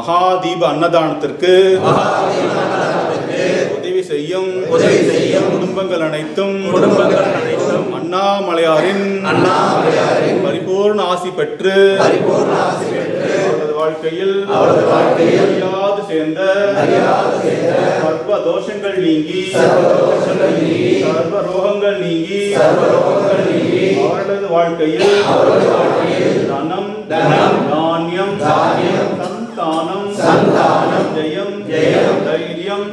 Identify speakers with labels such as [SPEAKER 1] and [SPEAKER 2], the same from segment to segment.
[SPEAKER 1] மகாதீப அன்னதானத்திற்கு உதவி செய்யும் குடும்பங்கள் அனைத்தும் அண்ணாமலையாரின் பரிபூர்ண ஆசி பெற்று வாழ்க்கையில் அறியாது சேர்ந்த சர்வ தோஷங்கள் நீங்கி சர்வ ரோகங்கள் நீங்கி அவர்களது வாழ்க்கையில் தனம் தானியம் சந்தானம் ஜெயம் தைரியம்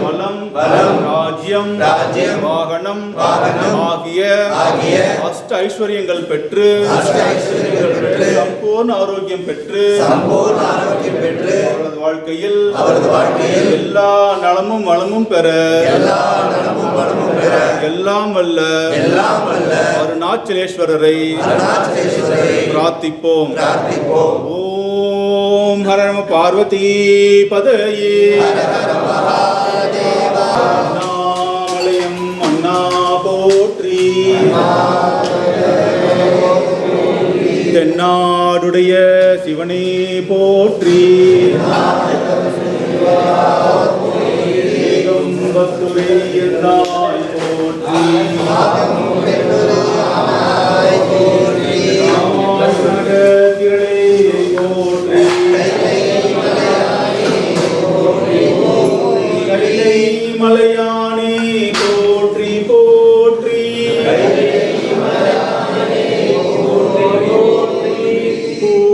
[SPEAKER 1] பலம் ராஜ்யம் வாகனம் ஆகிய அஷ்ட ஐஸ்வர்யங்கள் பெற்று சம்பூர்ண ஆரோக்கியம் பெற்று அவரது வாழ்க்கையில் எல்லா நலமும் வளமும் பெற எல்லாம் வல்ல அருணாச்சலேஸ்வரரை பிரார்த்திப்போம். ஓம் ஹர நம பார்வதி பதயே அண்ணாமலையம் அண்ணா போற்றி. தென்னாடுடைய சிவனே போற்றி. ஏகம்பத்துரை என்னாய் போற்றி. மலையானே போற்றி போற்றி.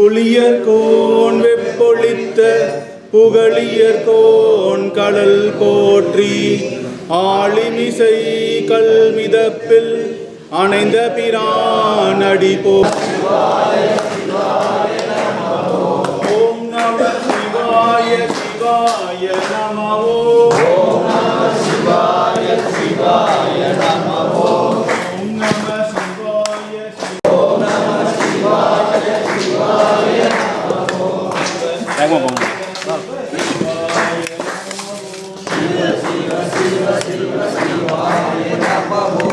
[SPEAKER 1] புலியர்கோன் வெப்பொழித்த புகழியர்கோன் கடல் போற்றி. ஆளிமிசை கல்மிதப்பில் அணைந்த பிரான் அடி போற்றி. ஓம் நம சிவாய சிவாய நமோ. ஓம் நம சிவாய சிவாய நமோ. ஓம் நம சிவாய ஓம் நம சிவாய சிவாய நமோ. சிவ சிவ சிவ சிவாய நமோ.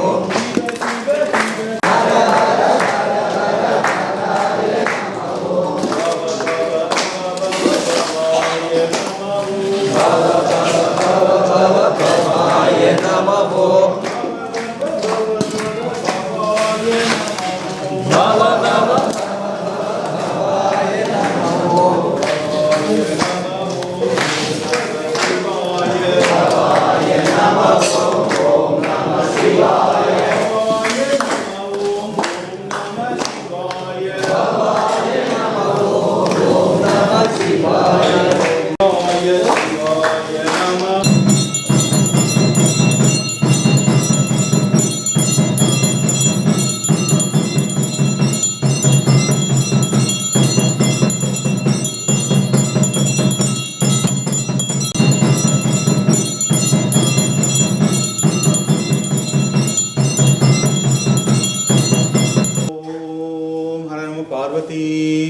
[SPEAKER 1] பார்வதி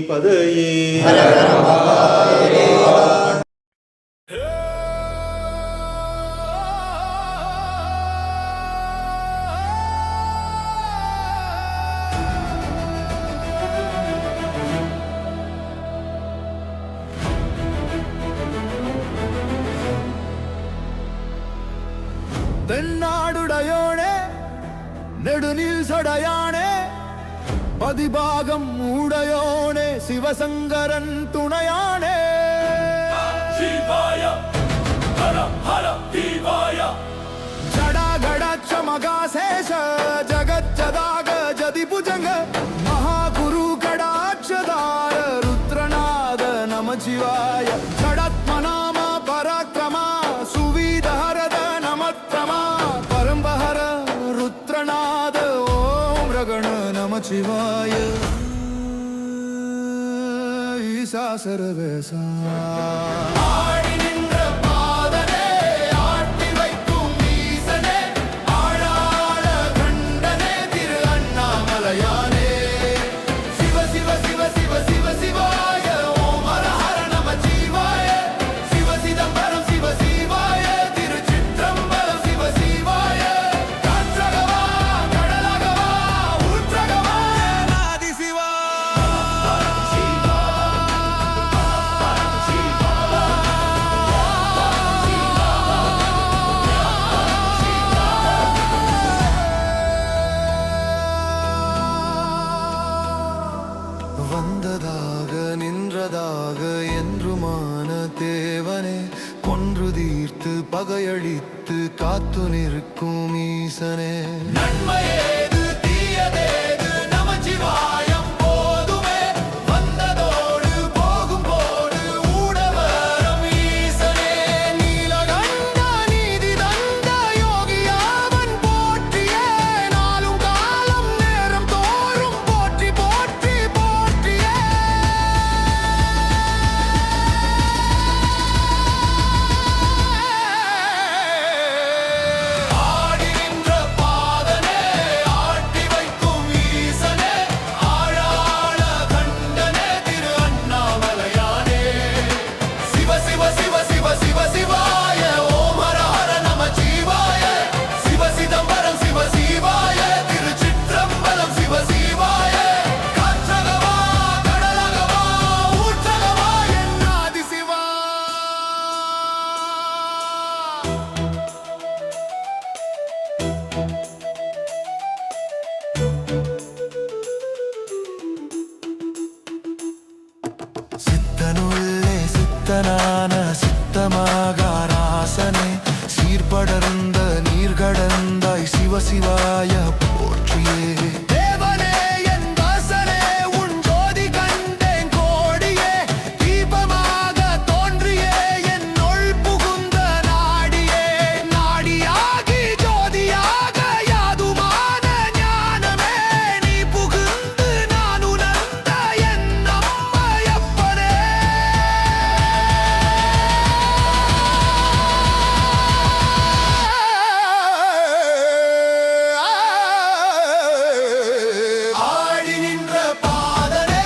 [SPEAKER 1] பதயே.
[SPEAKER 2] தென்னாடுடையோனே நெடுநீல் சடையானே பதிபாகம் மூடையோனே சிவசங்கரன் துணையானே. சிவாய ஹர ஹர சிவாய ஜடாகடாட்ச மகாசேஷ ஜகஜதாக ஜதிபுஜங்க மகாகுரு கடாட்சதார ருத்ரநாத நம சிவாய. ஜடாத்மநாம பராக்கிரமா சுவிதஹரத நமத்ரமா பரம்பஹர ருத்ரநாத ஓம் ரகண நம சிவாய. ஈசா சர்வேசா இல்லாததாக என்றுமான தேவனே, கொன்று தீர்த்து பகையழித்து காத்து நிற்கும் ஈசனே.
[SPEAKER 3] நன்மையேது தீயதேது நமச்சிவாயம் போதுமே, வந்ததோடு போகும் போது ஊடவரம் ஈசனே.
[SPEAKER 2] நீலகண்ட நீதி தந்த யோகியாவன் போற்றியே, நாளும் காலம் நேரம் தோறும் போற்றி போற்றி போற்றியே.
[SPEAKER 3] ஆடி நின்ற பாதனே, ஆட்டி வைக்கும் ஈசனே, ஆழாள கண்டனே, திரு அண்ணாமலையானே. சிவ சிவ சிவ சிவ சிவ சிவாய, ஓம் ஹர ஹர நமச்சிவாய. சிவ சிதம்பரம் சிவ சிவாய, திருச்சிற்றம்பலம் சிவ சிவாய. காற்றகவா கடலகவா ஊற்றகவா என்
[SPEAKER 2] ஆதிசிவா. சித்தனுள்ளே சித்தனான சித்தமாகாராசனே, சீர்படர்ந்த நீர்கடந்தாய் சிவசிவாய போற்றியே. தேவனே என் வாசனே, உன் ஜோதி கண்டேன் கோடியே, தீபமாக தோன்றியே என்னுள் புகுந்த நாடியே. நாடியாகி ஜோதியாக யாதுமான ஞானமே, நீ புகுந்து நான் உணர்ந்த என் அம்மையப்பனே.
[SPEAKER 3] ஆடி நின்ற பாதனே,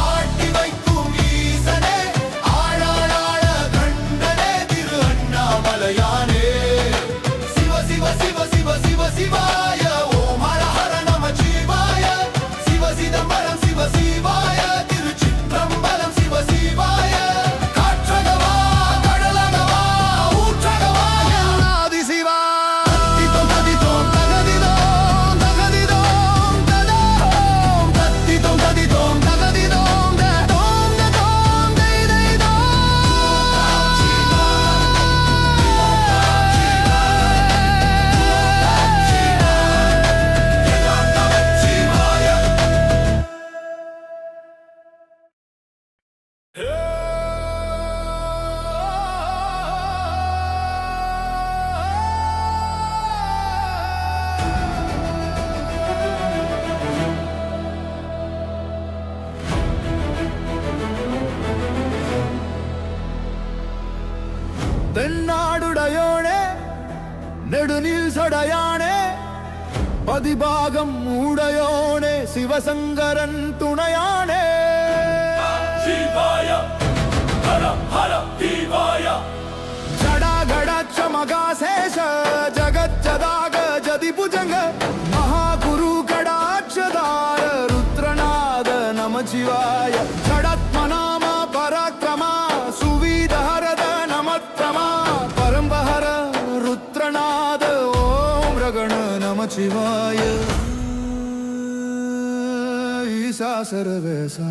[SPEAKER 3] ஆட்டி வைக்கும் ஈசனே, ஆழாளாள கண்டனே, திரு அண்ணாமலையானே. சிவ சிவ சிவ சிவ சிவ சிவாய, ஓம் ஹர ஹர நமச்சிவாய. சிவ சிதம்பரம் சிவ சிவாய, திருச்சிற்றம்பலம் சிவ சிவாய. காற்றகவா கடலகவா ஊற்றகவா என்
[SPEAKER 2] ஆதிசிவா.
[SPEAKER 3] தத்திதோம் ததிதோம் தகதிதோம் தகதிதோம் ததோம். தத்திதோம் ததிதோம் தகதிதோம் ததோம் ததோம் தைதைதோம். நமச்சிவாய.
[SPEAKER 2] தென்னாடுடையோனே, நெடுநீல் சடையானே, பதிபாகம் உடையோனே, சிவசங்கரன் துணையானே.
[SPEAKER 3] சிவாய ஹர ஹர சிவாய.
[SPEAKER 2] ஜடாகடாட்சமகாசேஷ ஜகஜதாக ஜதிபுஜங்க, மகாகுரு கடாட்சதார ருத்ரநாத நமச்சிவாய. ஜடாத்மநாம பராக்கிரமா சுவீதஹரத நமத்ரமா, பரம்பஹர ருத்ரநாத ஓம் ரகண நமச்சிவாய. ஈசா சர்வேசா.